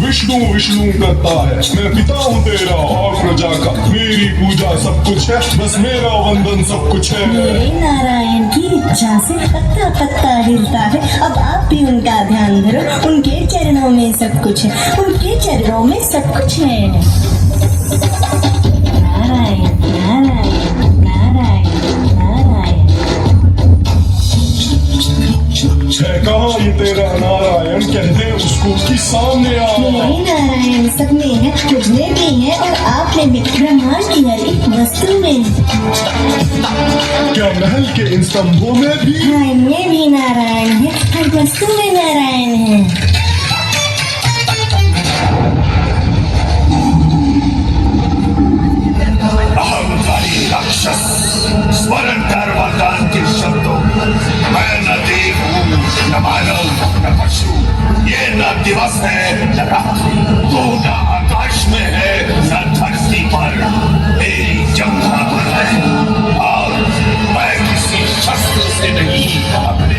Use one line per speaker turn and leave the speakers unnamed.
विष्णु विष्णु करता है, मैं पिता हूँ तेरा और प्रजा का, मेरी पूजा सब कुछ है, बस मेरा वंदन सब कुछ है।
मेरे नारायण की इच्छा से पत्ता पत्ता हिलता है, अब आप भी उनका ध्यान धरो, उनके चरणों में सब कुछ है, उनके चरणों में सब कुछ है। नारायण नारायण नारायण नारायण।
है कहाँ ये तेरा नारायण, कहते उसको कि सामने आ।
मेरे नारायण सब में है, मुझ में भी है और आप में भी, ब्रह्मांड की हर एक वस्तु में।
क्या महल के इन स्तंभों में भी?
हाँ, इनमें भी नारायण है, हर वस्तु में नारायण है।
अहंकारी राक्षस, स्मरण कर वरदान के शब्दों, मैं न देव हूँ, न मानव, न पशु, ये न दिवस है न रात्रि, तू न आकाश में है न धरती पर, मेरी जंघा पर है और मैं किसी शस्त्र से नहीं अपने